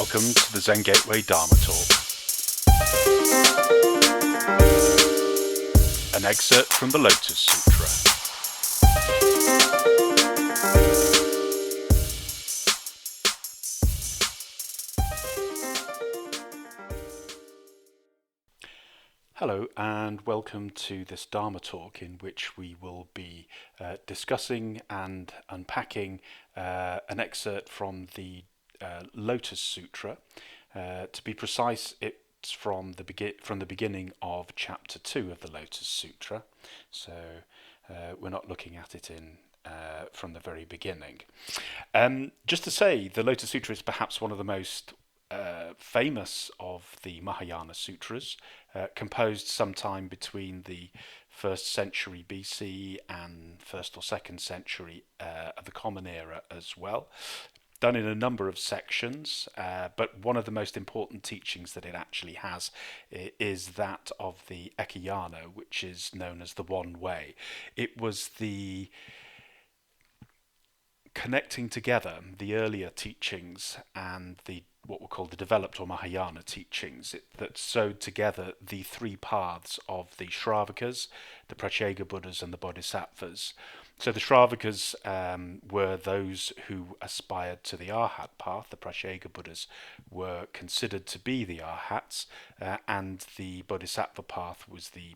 Welcome to the Zen Gateway Dharma Talk. An excerpt from the Lotus Sutra. Hello and welcome to this Dharma Talk in which we will be discussing and unpacking an excerpt from the Lotus Sutra. To be precise, it's from the beginning of chapter 2 of the Lotus Sutra. So we're not looking at it from the very beginning. Just to say, the Lotus Sutra is perhaps one of the most famous of the Mahayana sutras, composed sometime between the 1st century BC and 1st or 2nd century of the Common Era as well. Done in a number of sections, but one of the most important teachings that it actually has is that of the Ekayana, which is known as the One Way. It was the connecting together the earlier teachings and the what were called the developed or Mahayana teachings that sewed together the three paths of the Shravakas, the Pratyeka Buddhas and the Bodhisattvas. So the Shravakas were those who aspired to the Arhat path. The Pratyeka Buddhas were considered to be the Arhats, and the Bodhisattva path was the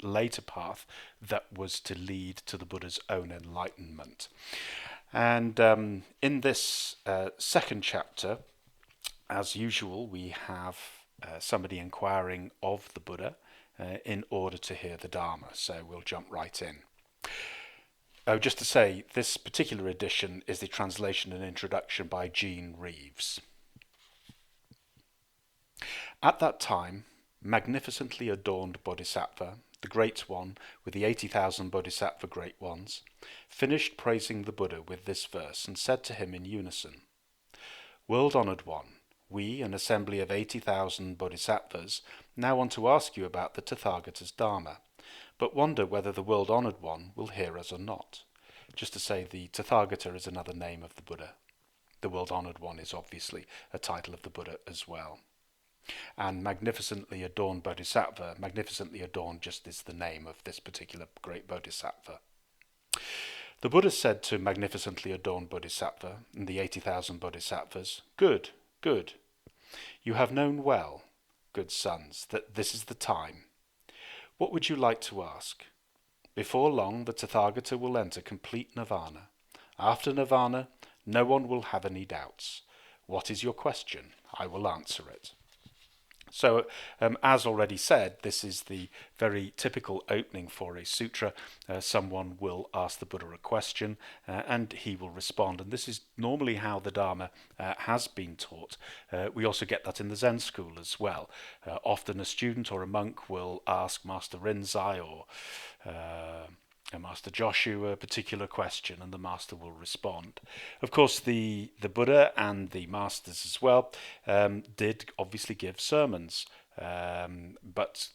later path that was to lead to the Buddha's own enlightenment. And in this second chapter, as usual, we have somebody inquiring of the Buddha in order to hear the Dharma. So we'll jump right in. Oh, just to say, this particular edition is the translation and introduction by Jean Reeves. At that time, magnificently adorned Bodhisattva, the Great One, with the 80,000 Bodhisattva Great Ones, finished praising the Buddha with this verse and said to him in unison, "World-honoured one, we, an assembly of 80,000 Bodhisattvas, now want to ask you about the Tathagata's Dharma, but wonder whether the world-honoured one will hear us or not." Just to say, the Tathagata is another name of the Buddha. The world-honoured one is obviously a title of the Buddha as well. And magnificently adorned Bodhisattva, magnificently adorned just is the name of this particular great Bodhisattva. The Buddha said to magnificently adorned Bodhisattva and the 80,000 Bodhisattvas, "Good, good. You have known well, good sons, that this is the time. What would you like to ask? Before long, the Tathagata will enter complete nirvana. After nirvana, no one will have any doubts. What is your question? I will answer it." So, as already said, this is the very typical opening for a sutra. Someone will ask the Buddha a question and he will respond. And this is normally how the Dharma has been taught. We also get that in the Zen school as well. Often a student or a monk will ask Master Rinzai or Master Joshu a particular question, and the master will respond. Of course, the Buddha and the masters as well did obviously give sermons, but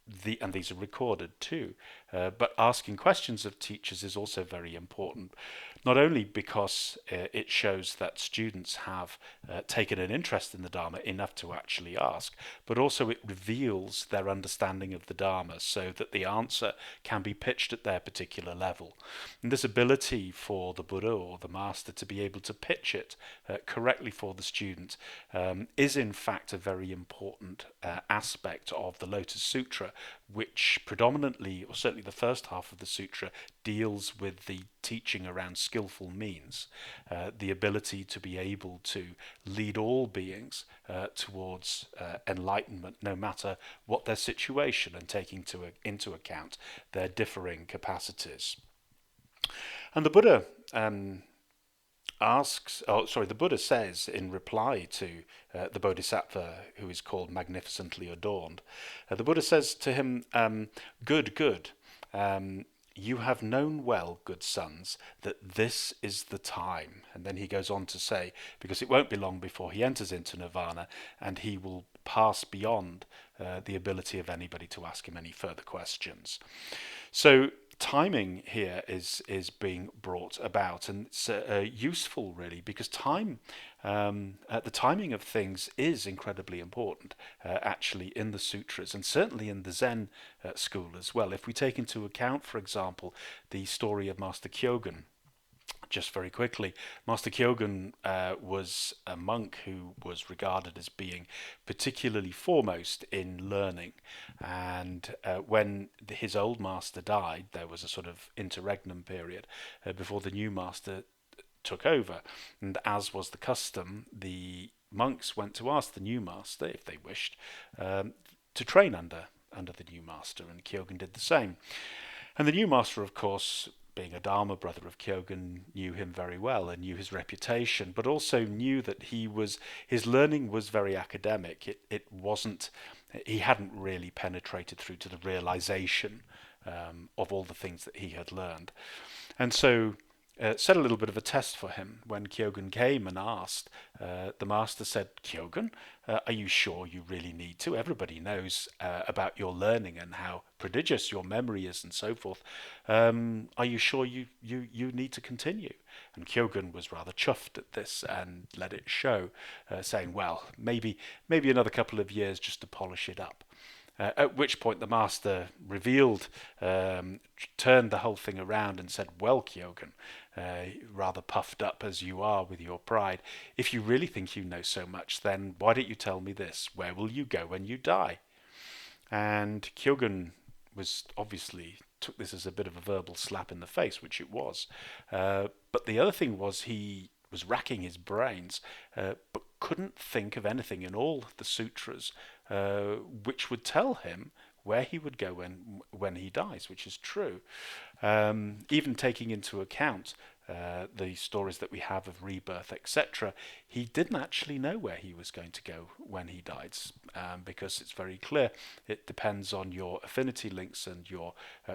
these are recorded too. But asking questions of teachers is also very important, not only because it shows that students have taken an interest in the Dharma enough to actually ask, but also it reveals their understanding of the Dharma so that the answer can be pitched at their particular level. And this ability for the Buddha or the Master to be able to pitch it correctly for the student is in fact a very important aspect of the Lotus Sutra, which predominantly, or certainly the first half of the sutra, deals with the teaching around skillful means, the ability to be able to lead all beings towards enlightenment, no matter what their situation, and taking into account their differing capacities. And the Buddha the Buddha says in reply to the Bodhisattva who is called magnificently adorned, the Buddha says to him, "Good, good. You have known well, good sons, that this is the time." And then he goes on to say, because it won't be long before he enters into nirvana and he will pass beyond the ability of anybody to ask him any further questions. So timing here is being brought about, and it's useful really, because the timing of things is incredibly important, actually, in the sutras, and certainly in the Zen school as well. If we take into account, for example, the story of Master Kyogen. Just very quickly, Master Kyogen was a monk who was regarded as being particularly foremost in learning. And when his old master died, there was a sort of interregnum period before the new master took over. And as was the custom, the monks went to ask the new master, if they wished, to train under the new master, and Kyogen did the same. And the new master, of course, being a Dharma brother of Kyogen, knew him very well and knew his reputation, but also knew that his learning was very academic. He hadn't really penetrated through to the realization of all the things that he had learned. And so set a little bit of a test for him. When Kyogen came and asked, the master said, "Kyogen, are you sure you really need to? Everybody knows about your learning and how prodigious your memory is and so forth. Are you sure you need to continue?" And Kyogen was rather chuffed at this and let it show, saying, "Well, maybe another couple of years just to polish it up." At which point the master revealed, turned the whole thing around and said, "Well, Kyogen, rather puffed up as you are with your pride, if you really think you know so much, then why don't you tell me this? Where will you go when you die?" And Kyogen was obviously took this as a bit of a verbal slap in the face, which it was. But the other thing was, he was racking his brains, but couldn't think of anything in all the sutras which would tell him where he would go when he dies, which is true. Even taking into account the stories that we have of rebirth, etc., he didn't actually know where he was going to go when he died, because it's very clear it depends on your affinity links and your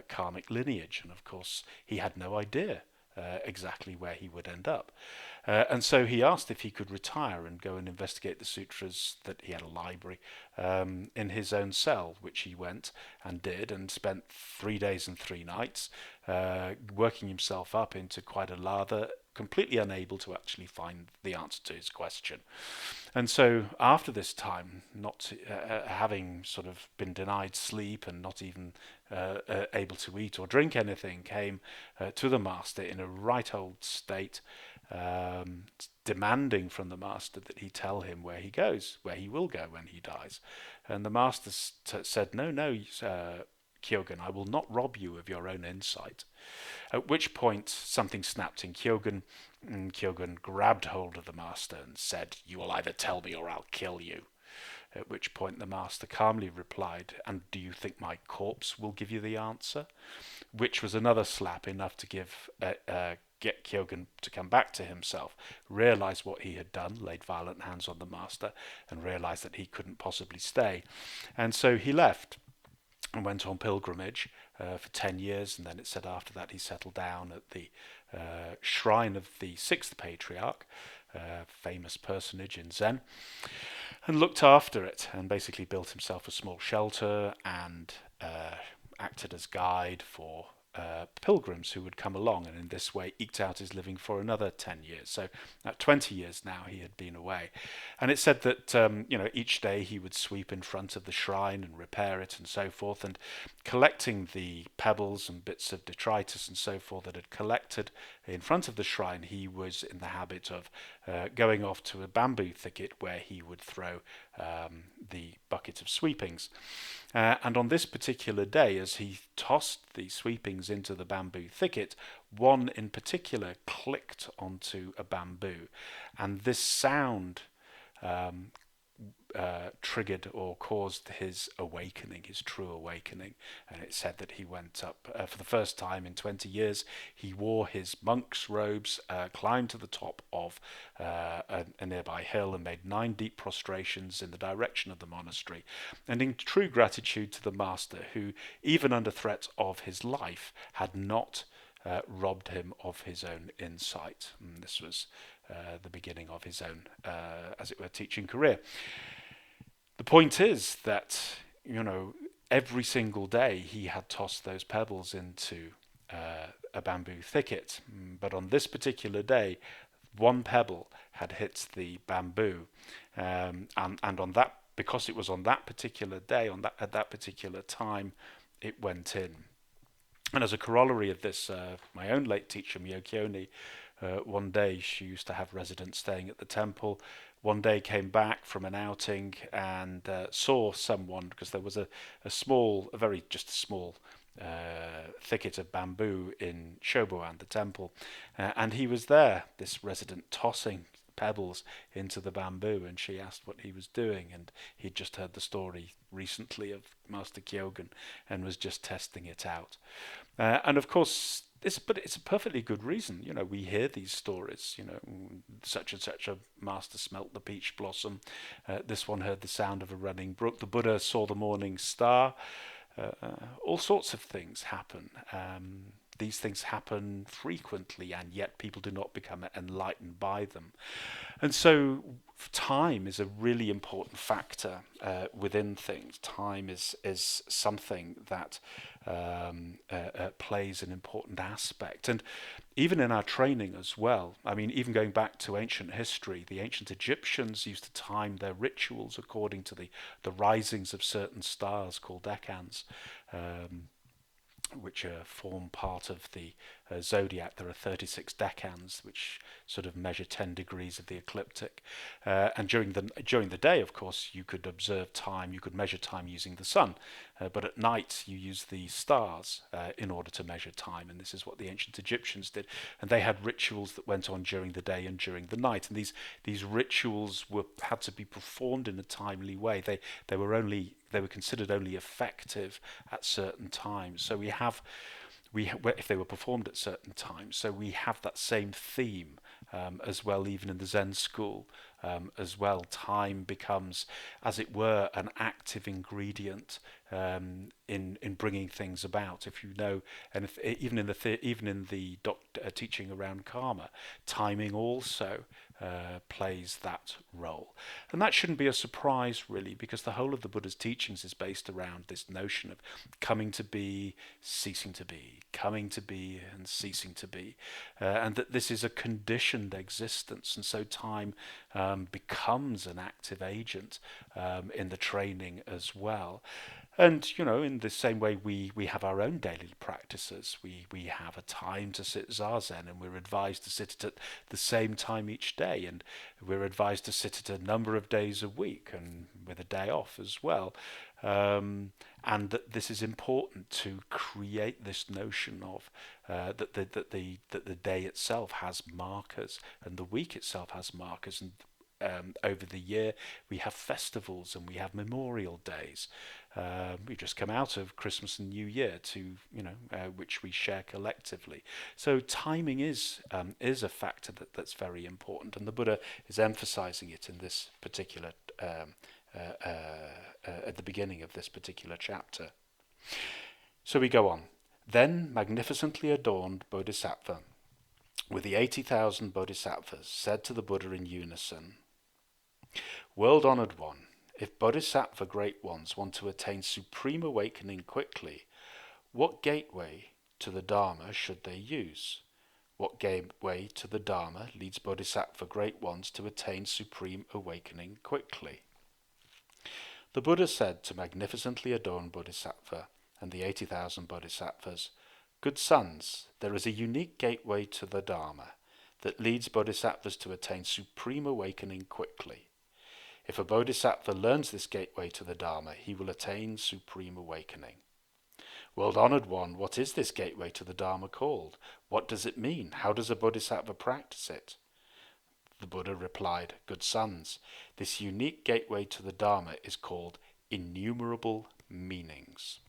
karmic lineage, and of course he had no idea exactly where he would end up. And so he asked if he could retire and go and investigate the sutras, that he had a library in his own cell, which he went and did, and spent 3 days and 3 nights working himself up into quite a lather, completely unable to actually find the answer to his question. And so after this time, not having sort of been denied sleep and not even able to eat or drink anything, came to the master in a right old state, demanding from the master that he tell him where he goes, where he will go when he dies. And the master said, "No, Kyogen, I will not rob you of your own insight." At which point something snapped in Kyogen, and Kyogen grabbed hold of the master and said, "You will either tell me or I'll kill you." At which point the master calmly replied, "And do you think my corpse will give you the answer?" Which was another slap, enough to get Kyogen to come back to himself, realize what he had done, laid violent hands on the master, and realized that he couldn't possibly stay. And so he left and went on pilgrimage for 10 years, and then it said after that he settled down at the shrine of the 6th patriarch, famous personage in Zen, and looked after it, and basically built himself a small shelter and acted as guide for pilgrims who would come along, and in this way eked out his living for another 10 years. So 20 years now he had been away. And it said that each day he would sweep in front of the shrine and repair it and so forth, and collecting the pebbles and bits of detritus and so forth that had collected in front of the shrine, he was in the habit of going off to a bamboo thicket where he would throw the bucket of sweepings. And on this particular day, as he tossed the sweepings into the bamboo thicket, one in particular clicked onto a bamboo, and this sound triggered or caused his awakening, his true awakening. And it said that he went up for the first time in 20 years. He wore his monk's robes, climbed to the top of a nearby hill, and made 9 deep prostrations in the direction of the monastery. And in true gratitude to the master, who, even under threat of his life, had not robbed him of his own insight. And this was the beginning of his own, as it were, teaching career. The point is that, every single day he had tossed those pebbles into a bamboo thicket. But on this particular day, one pebble had hit the bamboo, and on that, because it was on that particular day, at that particular time, it went in. And as a corollary of this, my own late teacher Miyoko, one day she used to have residents staying at the temple. One day came back from an outing and saw someone, because there was a very just a small thicket of bamboo in Shoboan, the temple, and he was there, this resident, tossing pebbles into the bamboo, and she asked what he was doing, and he'd just heard the story recently of Master Kyogen and was just testing it out. And of course, but it's a perfectly good reason. We hear these stories. Such and such a master smelt the peach blossom. This one heard the sound of a running brook. The Buddha saw the morning star. All sorts of things happen. These things happen frequently, and yet people do not become enlightened by them. And so time is a really important factor within things. Time is something that plays an important aspect. And even in our training as well, I mean, even going back to ancient history, the ancient Egyptians used to time their rituals according to the risings of certain stars called decans, which form part of the zodiac. There are 36 decans, which sort of measure 10 degrees of the ecliptic. And during the day, of course, you could observe time. You could measure time using the sun, but at night you use the stars in order to measure time. And this is what the ancient Egyptians did. And they had rituals that went on during the day and during the night. And these rituals had to be performed in a timely way. They were considered only effective at certain times. So if they were performed at certain times, so we have that same theme as well, even in the Zen school as well. Time becomes, as it were, an active ingredient in bringing things about. If you know, and even in the teaching around karma, timing also plays that role. And that shouldn't be a surprise, really, because the whole of the Buddha's teachings is based around this notion of coming to be, ceasing to be, coming to be and ceasing to be, and that this is a conditioned existence. And so time becomes an active agent in the training as well. And, in the same way we have our own daily practices. We have a time to sit zazen, and we're advised to sit at the same time each day, and we're advised to sit at a number of days a week, and with a day off as well. And that this is important to create this notion of that the day itself has markers, and the week itself has markers, and over the year we have festivals and we have memorial days. We just come out of Christmas and New Year, which we share collectively. So timing is a factor that's very important, and the Buddha is emphasizing it in this particular at the beginning of this particular chapter. So we go on. Then magnificently adorned bodhisattva, with the 80,000 bodhisattvas, said to the Buddha in unison, "World-honored one, if bodhisattva great ones want to attain supreme awakening quickly, what gateway to the Dharma should they use? What gateway to the Dharma leads bodhisattva great ones to attain supreme awakening quickly?" The Buddha said to magnificently adorned bodhisattva and the 80,000 bodhisattvas, "Good sons, there is a unique gateway to the Dharma that leads bodhisattvas to attain supreme awakening quickly. If a bodhisattva learns this gateway to the Dharma, he will attain supreme awakening." "World-honored one, what is this gateway to the Dharma called? What does it mean? How does a bodhisattva practice it?" The Buddha replied, "Good sons, this unique gateway to the Dharma is called Innumerable Meanings."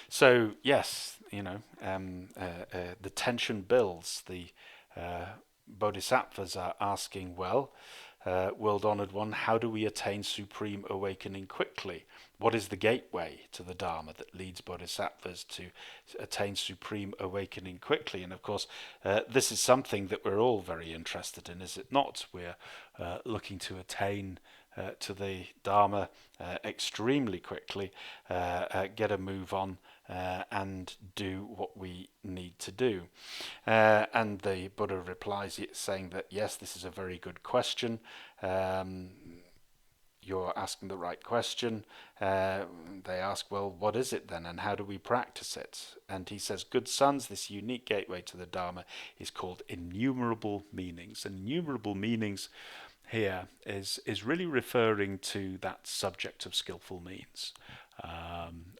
So yes, the tension builds. The bodhisattvas are asking, world-honored one, how do we attain supreme awakening quickly? What is the gateway to the Dharma that leads bodhisattvas to attain supreme awakening quickly? And of course, this is something that we're all very interested in, is it not? We're looking to attain to the Dharma extremely quickly, get a move on and do what we need to do. And the Buddha replies saying that, yes, this is a very good question. You're asking the right question. They ask, well, what is it then, and how do we practice it? And he says, good sons, this unique gateway to the Dharma is called innumerable meanings. And innumerable meanings here is really referring to that subject of skillful means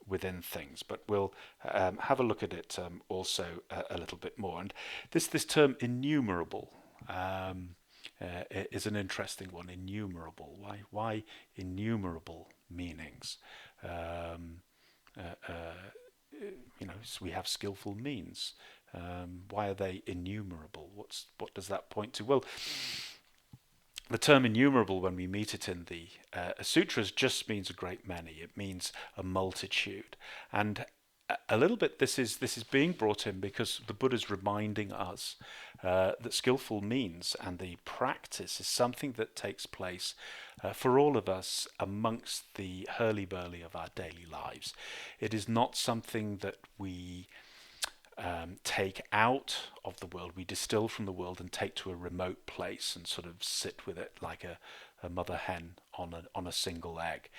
within things. But we'll have a look at it also a little bit more. And this term innumerable is an interesting one. Innumerable. Why innumerable meanings? So we have skillful means. Why are they innumerable? What does that point to? Well, the term innumerable, when we meet it in the sutras, just means a great many. It means a multitude, and a little bit this is being brought in because the Buddha's reminding us that skillful means and the practice is something that takes place for all of us amongst the hurly-burly of our daily lives. It is not something that we take out of the world, we distill from the world and take to a remote place and sort of sit with it like a mother hen on a single egg.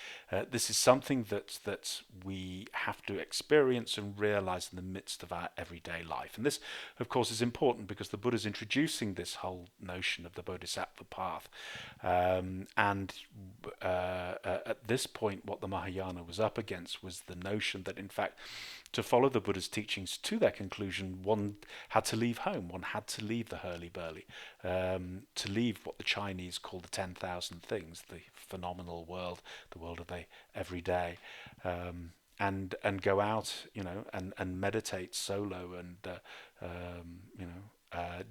This is something that we have to experience and realize in the midst of our everyday life. And this, of course, is important because the Buddha is introducing this whole notion of the bodhisattva path. At this point, what the Mahayana was up against was the notion that, in fact, to follow the Buddha's teachings to their conclusion, one had to leave home, one had to leave the hurly-burly, to leave what the Chinese call the 10,000 things, the phenomenal world, the world of the everyday, and go out, and meditate solo and,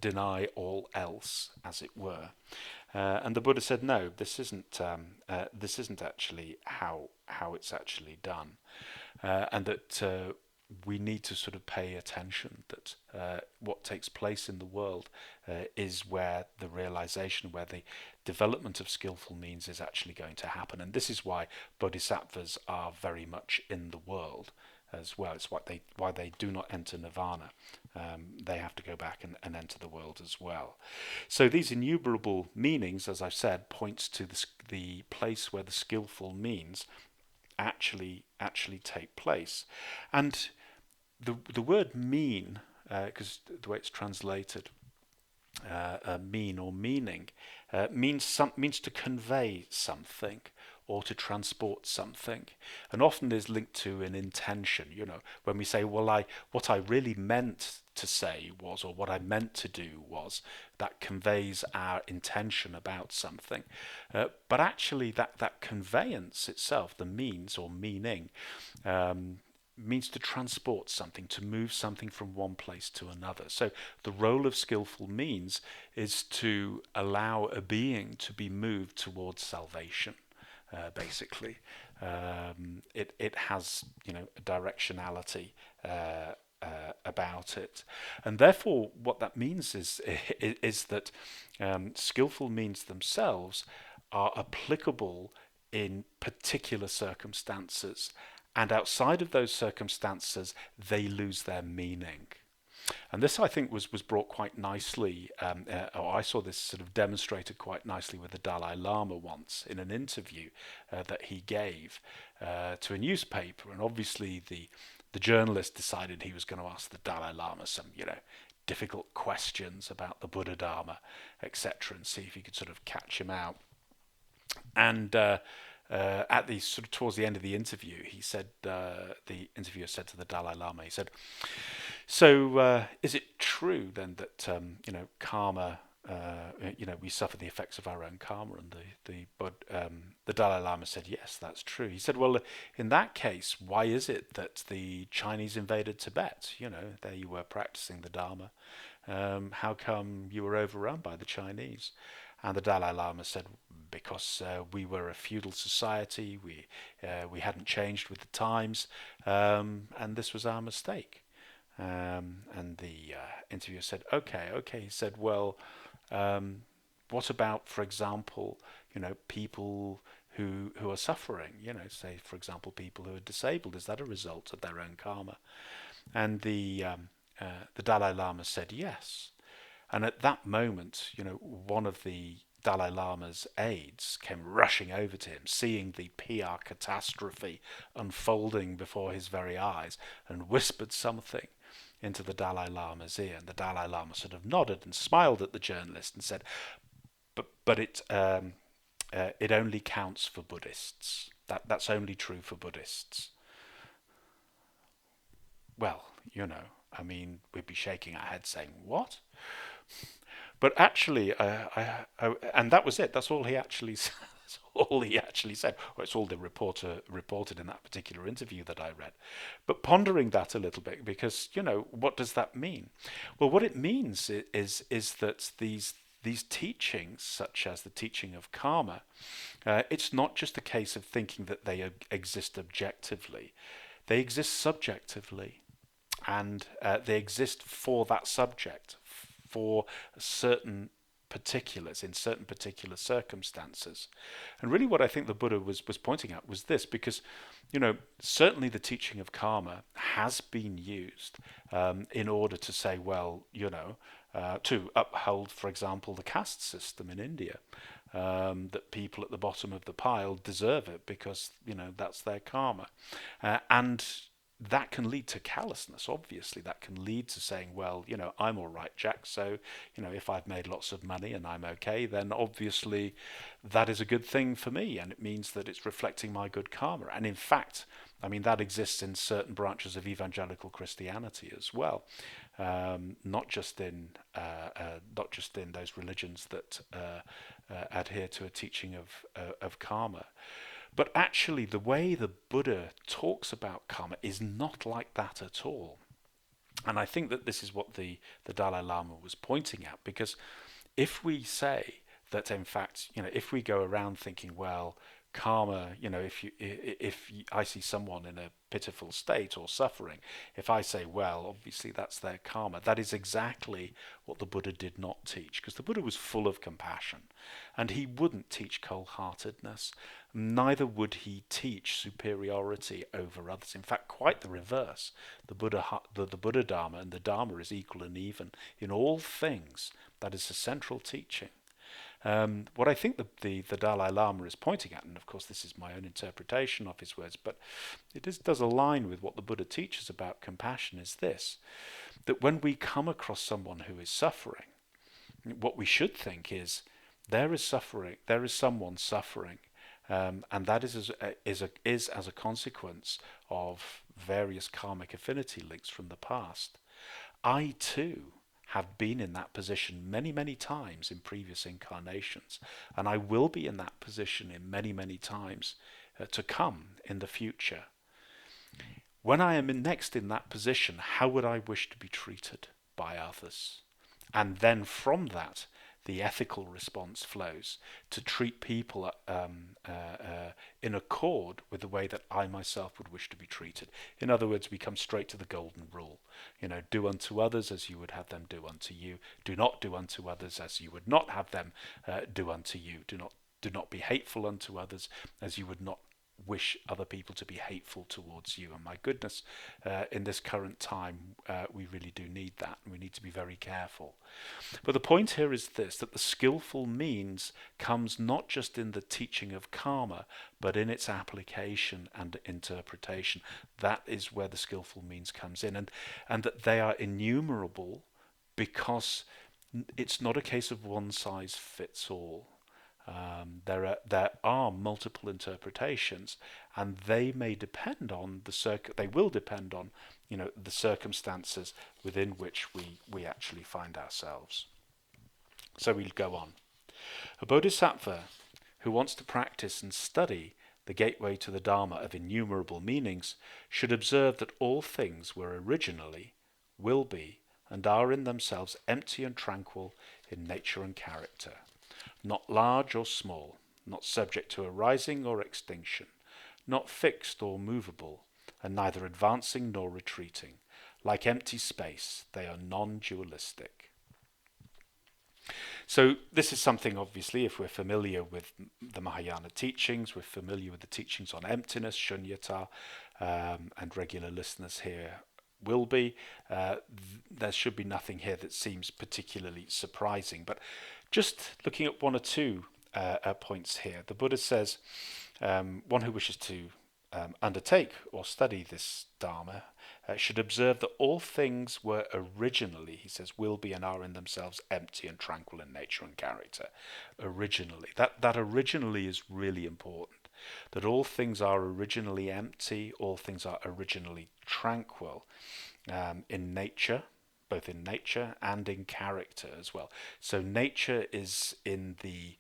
deny all else, as it were. And the Buddha said, no, this isn't actually how it's actually done, and that we need to sort of pay attention that what takes place in the world is where the realization, where the development of skillful means is actually going to happen. And this is why bodhisattvas are very much in the world as well. It's why they do not enter nirvana. They have to go back and enter the world as well. So these innumerable meanings, as I've said, points to the place where the skillful means actually take place. And the word mean, because the way it's translated, mean or meaning, means to convey something or to transport something, and often is linked to an intention. When we say, well, what I really meant to say was, or what I meant to do was, that conveys our intention about something. But actually that conveyance itself, the means or meaning, means to transport something, to move something from one place to another. So the role of skillful means is to allow a being to be moved towards salvation, basically. It has, a directionality about it, and therefore what that means is that skillful means themselves are applicable in particular circumstances, and outside of those circumstances they lose their meaning. And this, I think, was brought quite nicely, or I saw this sort of demonstrated quite nicely with the Dalai Lama once in an interview that he gave to a newspaper. And obviously the journalist decided he was going to ask the Dalai Lama some, difficult questions about the Buddha Dharma, etc., and see if he could sort of catch him out. And at the sort of towards the end of the interview, he said, the interviewer said to the Dalai Lama, he said, so is it true then that karma, we suffer the effects of our own karma? And the Dalai Lama said, yes, that's true. He said, well, in that case, why is it that the Chinese invaded Tibet? There you were practicing the Dharma. How come you were overrun by the Chinese? And the Dalai Lama said, because we were a feudal society, we hadn't changed with the times, and this was our mistake. And the interviewer said, okay. He said, well, what about, for example, people who are suffering. Say for example, people who are disabled. Is that a result of their own karma? And the Dalai Lama said yes. And at that moment, one of the Dalai Lama's aides came rushing over to him, seeing the PR catastrophe unfolding before his very eyes, and whispered something into the Dalai Lama's ear. And the Dalai Lama sort of nodded and smiled at the journalist and said, "But it only counts for Buddhists. That's only true for Buddhists." Well, I mean, we'd be shaking our heads saying, "What?" But actually, and that was it. That's all he actually said. That's all he actually said. Well, it's all the reporter reported in that particular interview that I read. But pondering that a little bit, because what does that mean? Well, what it means is that these teachings, such as the teaching of karma, it's not just a case of thinking that they exist objectively. They exist subjectively, and they exist for that subject, for certain particulars in certain particular circumstances. And really what I think the Buddha was pointing at was this, because certainly the teaching of karma has been used in order to say, well, to uphold, for example, the caste system in India, that people at the bottom of the pile deserve it because that's their karma. And that can lead to callousness, obviously. That can lead to saying, well, I'm all right, Jack, so, if I've made lots of money and I'm okay, then obviously that is a good thing for me, and it means that it's reflecting my good karma. And in fact, I mean, that exists in certain branches of evangelical Christianity as well, not just in those religions that adhere to a teaching of karma. But actually, the way the Buddha talks about karma is not like that at all. And I think that this is what the Dalai Lama was pointing at, because if we say that, in fact, if we go around thinking, well, karma, if I see someone in a pitiful state or suffering, if I say, well, obviously that's their karma, that is exactly what the Buddha did not teach, because the Buddha was full of compassion, and he wouldn't teach cold-heartedness. Neither would he teach superiority over others. In fact, quite the reverse. The Buddha Dharma and the Dharma is equal and even in all things. That is a central teaching. What I think the Dalai Lama is pointing at, and of course this is my own interpretation of his words, but it does align with what the Buddha teaches about compassion, is this, that when we come across someone who is suffering, what we should think is, there is someone suffering, and that is as a consequence of various karmic affinity links from the past. I too have been in that position many, many times in previous incarnations, and I will be in that position in many, many times to come in the future. When I am next in that position, how would I wish to be treated by others? And then from that, the ethical response flows to treat people in accord with the way that I myself would wish to be treated. In other words, we come straight to the golden rule. Do unto others as you would have them do unto you. Do not do unto others as you would not have them do unto you. Do not be hateful unto others as you would not wish other people to be hateful towards you. And my goodness, in this current time, we really do need that, and we need to be very careful. But the point here is this, that the skillful means comes not just in the teaching of karma, but in its application and interpretation. That is where the skillful means comes in, and that they are innumerable, because it's not a case of one size fits all. There are multiple interpretations, and they may depend on they will depend on the circumstances within which we actually find ourselves. So we'll go on. A bodhisattva who wants to practice and study the gateway to the Dharma of innumerable meanings should observe that all things were originally, will be, and are in themselves empty and tranquil in nature and character, not large or small, not subject to arising or extinction, not fixed or movable, and neither advancing nor retreating. Like empty space, they are non-dualistic. So this is something, obviously, if we're familiar with the Mahayana teachings, we're familiar with the teachings on emptiness, shunyata, and regular listeners here will be. There should be nothing here that seems particularly surprising. But just looking at one or two points here, the Buddha says, one who wishes to undertake or study this Dharma should observe that all things were originally, he says, will be and are in themselves empty and tranquil in nature and character. Originally. That originally is really important. That all things are originally empty, all things are originally tranquil in nature, both in nature and in character as well. So nature is in the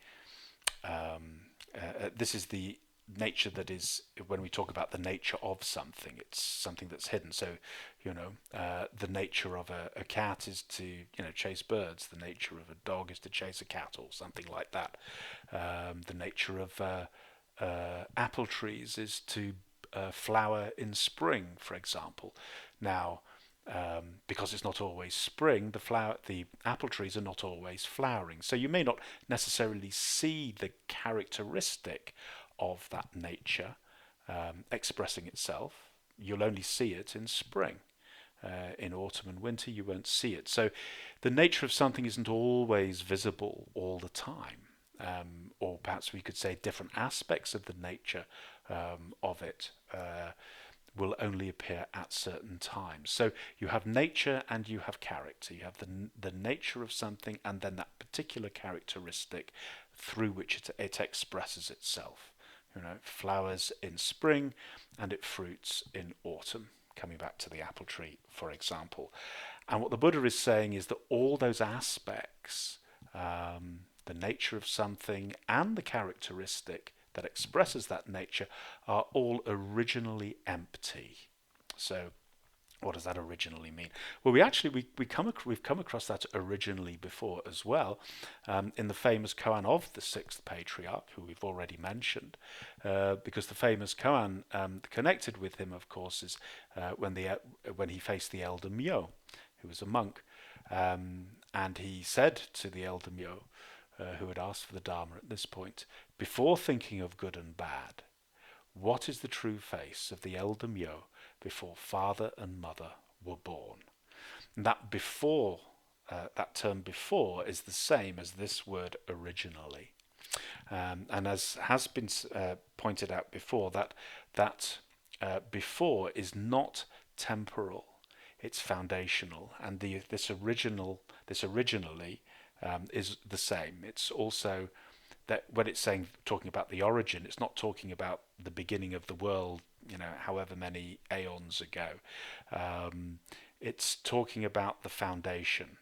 this is the nature that is, when we talk about the nature of something, it's something that's hidden. So, the nature of a cat is to, chase birds. The nature of a dog is to chase a cat, or something like that. The nature of apple trees is to flower in spring, for example. Now, because it's not always spring, the apple trees are not always flowering. So you may not necessarily see the characteristic of that nature expressing itself. You'll only see it in spring. In autumn and winter, you won't see it. So the nature of something isn't always visible all the time. Or perhaps we could say different aspects of the nature of it will only appear at certain times. So you have nature and you have character. You have the nature of something and then that particular characteristic through which it expresses itself. It flowers in spring and it fruits in autumn, coming back to the apple tree, for example. And what the Buddha is saying is that all those aspects, the nature of something and the characteristic that expresses that nature, are all originally empty. So what does that originally mean? Well, we've come across that originally before as well, in the famous koan of the sixth patriarch, who we've already mentioned, because the famous koan connected with him, of course, is when he faced the elder Myo, who was a monk, and he said to the elder Myo, who had asked for the Dharma at this point, before thinking of good and bad, what is the true face of the elder Myo before father and mother were born? And that before, that term before, is the same as this word originally. And as has been pointed out before, that before is not temporal, it's foundational, and this originally is the same. It's also that when it's talking about the origin, it's not talking about the beginning of the world, however many aeons ago. It's talking about the foundation,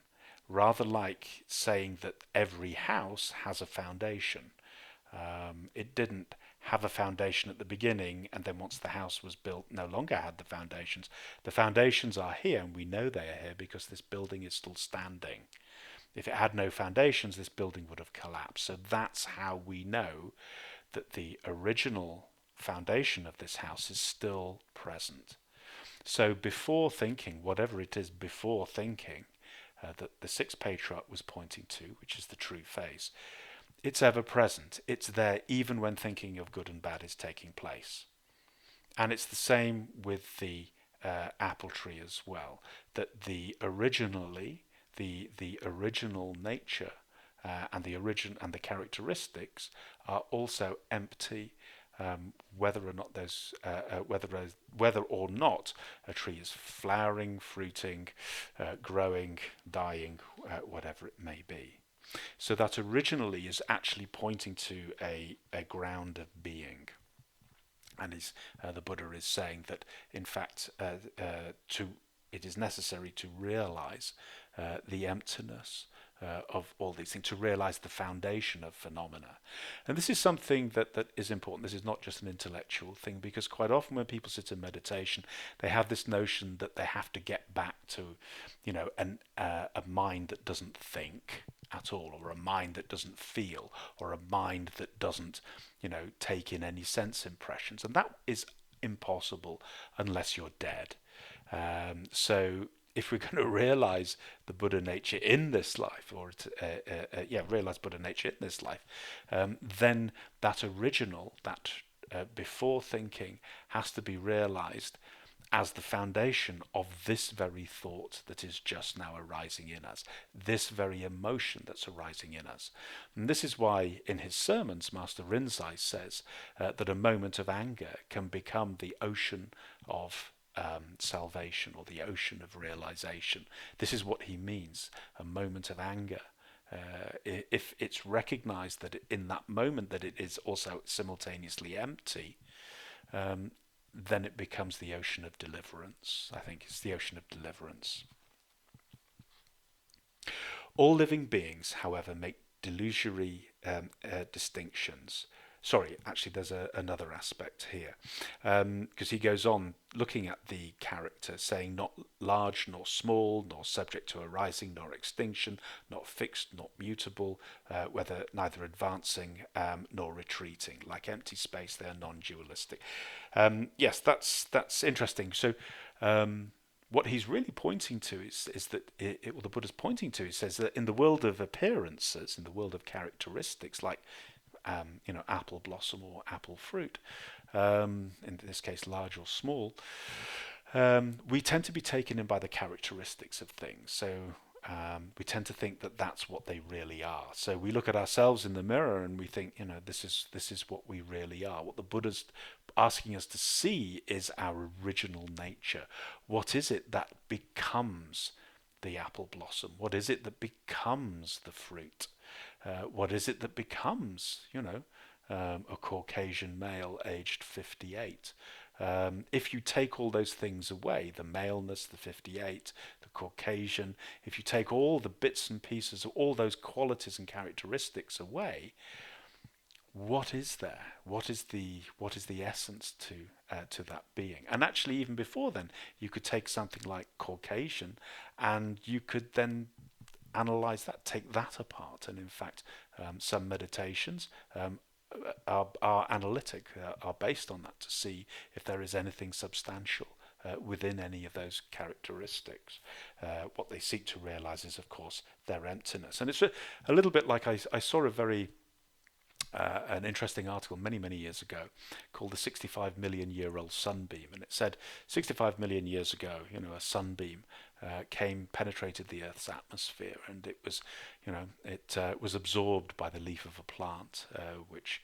rather like saying that every house has a foundation. It didn't have a foundation at the beginning, and then once the house was built, no longer had the foundations. The foundations are here, and we know they are here because this building is still standing. If it had no foundations, this building would have collapsed. So that's how we know that the original foundation of this house is still present. So before thinking, whatever it is before thinking, that the sixth patriarch was pointing to, which is the true face, it's ever present. It's there even when thinking of good and bad is taking place. And it's the same with the apple tree as well, that the original nature and the characteristics are also empty, whether or not a tree is flowering, fruiting, growing, dying, whatever it may be. So that originally is actually pointing to a ground of being. And the Buddha is saying that, in fact, it is necessary to realize the emptiness of all these things, to realize the foundation of phenomena. And this is something that is important. This is not just an intellectual thing, because quite often when people sit in meditation, they have this notion that they have to get back to, a mind that doesn't think at all, or a mind that doesn't feel, or a mind that doesn't, take in any sense impressions. And that is impossible unless you're dead. So if we're going to realize the Buddha nature in this life, or realize Buddha nature in this life, then that original, that before thinking, has to be realized as the foundation of this very thought that is just now arising in us, this very emotion that's arising in us. And this is why in his sermons, Master Rinzai says that a moment of anger can become the ocean of salvation, or the ocean of realization. This is what he means, a moment of anger. If it's recognized that in that moment that it is also simultaneously empty, then it becomes the ocean of deliverance. I think it's the ocean of deliverance. All living beings, however, make delusory distinctions. Sorry, actually, there's another aspect here, because he goes on looking at the character, saying not large nor small, nor subject to arising nor extinction, not fixed, not mutable, whether neither advancing nor retreating. Like empty space, they are non-dualistic. Yes, that's interesting. So what he's really pointing to is that what the Buddha's pointing to, he says that in the world of appearances, in the world of characteristics, like apple blossom or apple fruit, in this case large or small, we tend to be taken in by the characteristics of things. So we tend to think that that's what they really are. So we look at ourselves in the mirror and we think, this is what we really are. What the Buddha's asking us to see is our original nature. What is it that becomes the apple blossom? What is it that becomes the fruit? What is it that becomes, a Caucasian male aged 58? If you take all those things away, the maleness, the 58, the Caucasian, if you take all the bits and pieces of all those qualities and characteristics away, what is there? What is the essence to that being? And actually, even before then, you could take something like Caucasian, and you could then analyze that, take that apart. And in fact, some meditations are analytic, are based on that, to see if there is anything substantial within any of those characteristics. What they seek to realize is, of course, their emptiness. And it's a little bit like I saw a very an interesting article many years ago called The 65 Million Year Old Sunbeam, and it said 65 million years ago, a sunbeam penetrated the Earth's atmosphere, and it was, it was absorbed by the leaf of a plant, which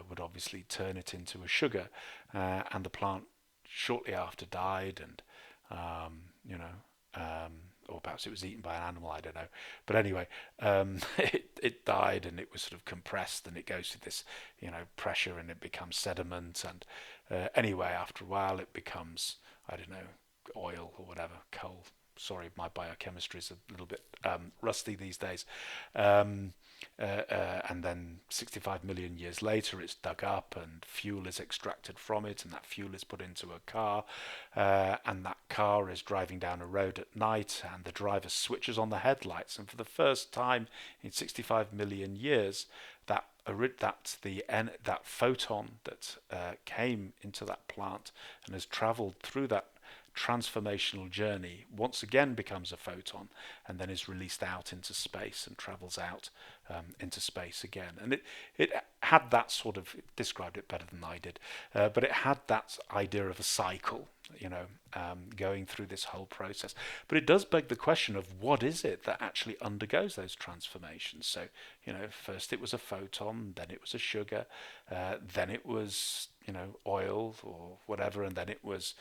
would obviously turn it into a sugar, and the plant shortly after died, and or perhaps it was eaten by an animal, I don't know. But anyway, it died, and it was sort of compressed, and it goes through this, pressure, and it becomes sediment. And anyway, after a while, it becomes, I don't know, oil or whatever, coal. Sorry, my biochemistry is a little bit rusty these days. And then 65 million years later, it's dug up and fuel is extracted from it, and that fuel is put into a car, and that car is driving down a road at night, and the driver switches on the headlights, and for the first time in 65 million years, that photon that came into that plant and has travelled through that transformational journey once again becomes a photon, and then is released out into space and travels out into space again. And it had that sort of, it described it better than I did, but it had that idea of a cycle, going through this whole process. But it does beg the question of what is it that actually undergoes those transformations. So, first it was a photon, then it was a sugar, then it was, oil or whatever, and then it was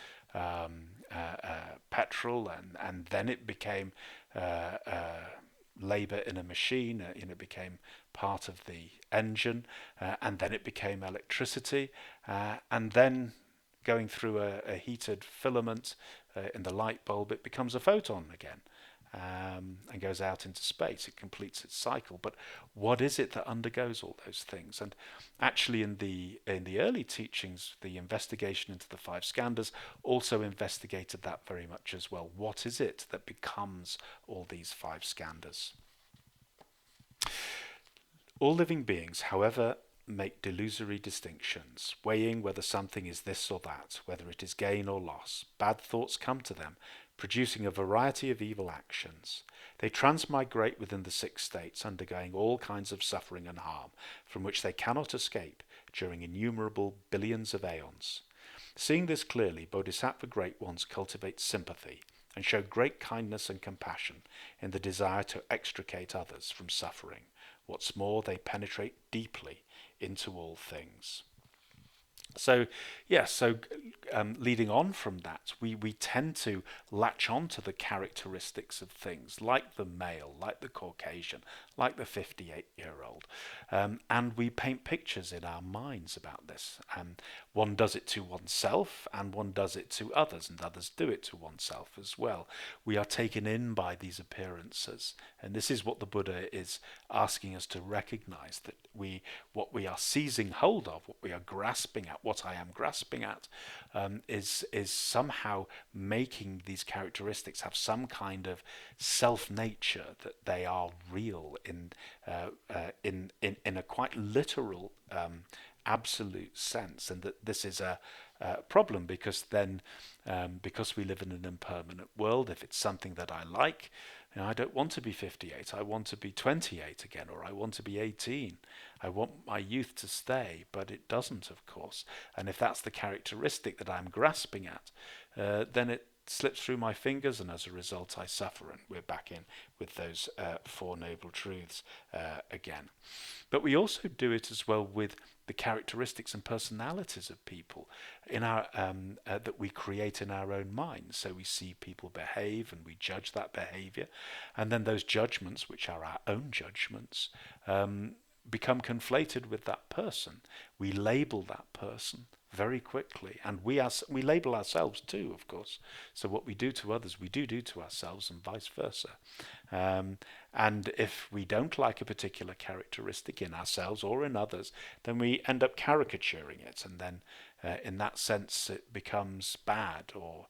petrol, and then it became labor in a machine, it became part of the engine, and then it became electricity, and then going through a heated filament in the light bulb, it becomes a photon again. And goes out into space. It completes its cycle. But what is it that undergoes all those things? And actually, in the early teachings, the investigation into the five skandhas also investigated that very much as well. What is it that becomes all these five skandhas? All living beings, however, make delusory distinctions, weighing whether something is this or that, whether it is gain or loss. Bad thoughts come to them, producing a variety of evil actions. They transmigrate within the 6 states, undergoing all kinds of suffering and harm, from which they cannot escape during innumerable billions of aeons. Seeing this clearly, bodhisattva great ones cultivate sympathy and show great kindness and compassion in the desire to extricate others from suffering. What's more, they penetrate deeply into all things. So, leading on from that, we tend to latch on to the characteristics of things, like the male, like the Caucasian, like the 58-year-old, and we paint pictures in our minds about this. One does it to oneself, and one does it to others, and others do it to oneself as well. We are taken in by these appearances, and this is what the Buddha is asking us to recognize, that what we are seizing hold of, what we are grasping at, what I am grasping at, is somehow making these characteristics have some kind of self-nature, that they are real in a quite literal, absolute sense, and that this is a problem, because then, because we live in an impermanent world, if it's something that I like, I don't want to be 58, I want to be 28 again, or I want to be 18. I want my youth to stay, but it doesn't, of course. And if that's the characteristic that I'm grasping at, then it slips through my fingers, and as a result I suffer. And we're back in with those 4 noble truths again. But we also do it as well with the characteristics and personalities of people in our that we create in our own minds. So we see people behave and we judge that behavior, and then those judgments, which are our own judgments, become conflated with that person. We label that person very quickly, and we label ourselves too, of course. So what we do to others, we do to ourselves, and vice versa. And if we don't like a particular characteristic in ourselves or in others, then we end up caricaturing it, and then in that sense it becomes bad, or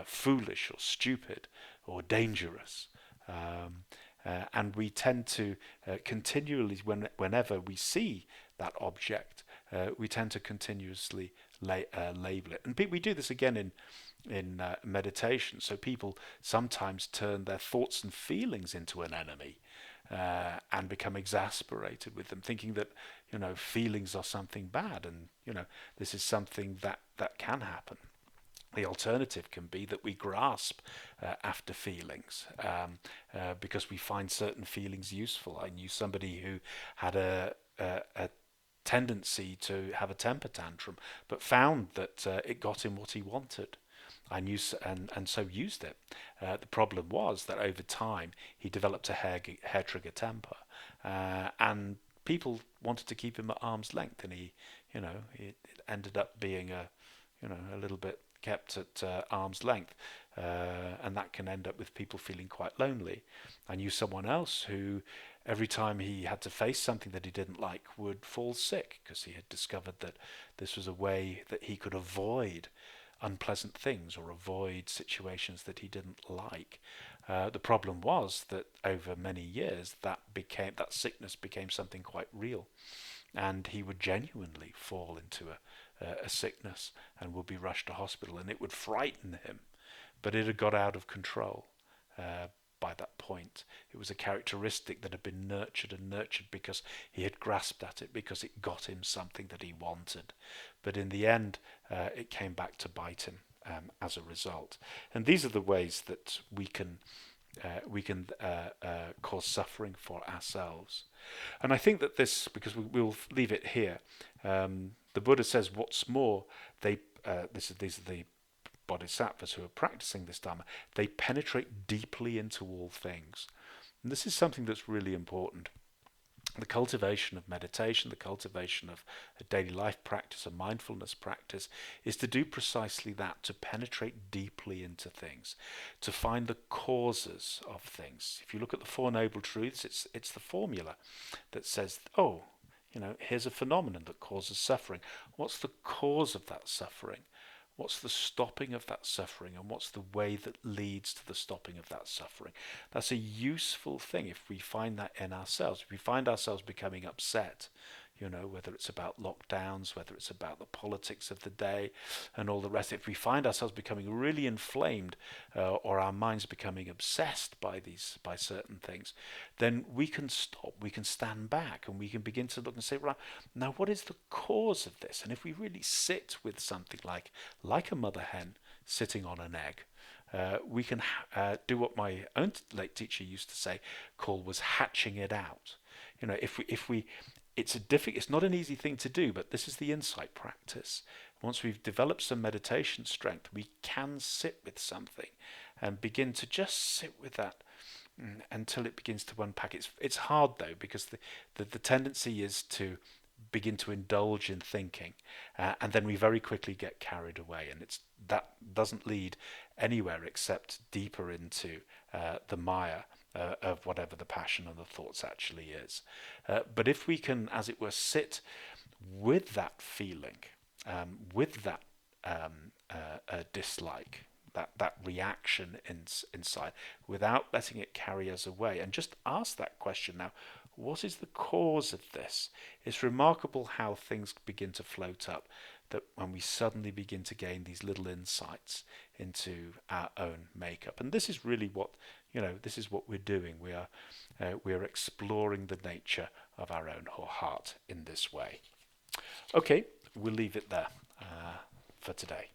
foolish, or stupid, or dangerous. And we tend to continually, whenever we see that object, we tend to continuously label it. And we do this again in meditation. So people sometimes turn their thoughts and feelings into an enemy, and become exasperated with them, thinking that feelings are something bad, and this is something that can happen. The alternative can be that we grasp after feelings, because we find certain feelings useful. I knew somebody who had a tendency to have a temper tantrum, but found that it got him what he wanted. I knew, and so used it. The problem was that over time he developed a hair trigger temper, and people wanted to keep him at arm's length, and it ended up being a little bit kept at arm's length, and that can end up with people feeling quite lonely. I knew someone else who, every time he had to face something that he didn't like, would fall sick, because he had discovered that this was a way that he could avoid unpleasant things or avoid situations that he didn't like. The problem was that over many years that sickness became something quite real, and he would genuinely fall into a sickness and would be rushed to hospital, and it would frighten him, but it had got out of control by that point. It was a characteristic that had been nurtured and nurtured because he had grasped at it, because it got him something that he wanted. But in the end, it came back to bite him as a result. And these are the ways that we can cause suffering for ourselves. And I think that this, because we'll leave it here, the Buddha says, what's more, these are the bodhisattvas who are practicing this Dharma, they penetrate deeply into all things. And this is something that's really important. The cultivation of meditation, the cultivation of a daily life practice, a mindfulness practice, is to do precisely that, to penetrate deeply into things, to find the causes of things. If you look at the Four Noble Truths, it's the formula that says, here's a phenomenon that causes suffering. What's the cause of that suffering? What's the stopping of that suffering, and what's the way that leads to the stopping of that suffering? That's a useful thing if we find that in ourselves. If we find ourselves becoming upset, whether it's about lockdowns, whether it's about the politics of the day and all the rest. If we find ourselves becoming really inflamed or our minds becoming obsessed by certain things, then we can stop, we can stand back, and we can begin to look and say, right, now what is the cause of this? And if we really sit with something like a mother hen sitting on an egg, we can do what my own late teacher used to say, was hatching it out. If we it's not an easy thing to do, but this is the insight practice. Once we've developed some meditation strength, we can sit with something and begin to just sit with that until it begins to unpack. It's hard though, because the tendency is to begin to indulge in thinking, and then we very quickly get carried away, and that doesn't lead anywhere except deeper into the mire of whatever the passion and the thoughts actually is. But if we can, as it were, sit with that feeling, with that dislike, that reaction inside, without letting it carry us away, and just ask that question now, what is the cause of this? It's remarkable how things begin to float up, that when we suddenly begin to gain these little insights into our own makeup. And this is really what we're doing. We are exploring the nature of our own heart in this way. Okay, we'll leave it there for today.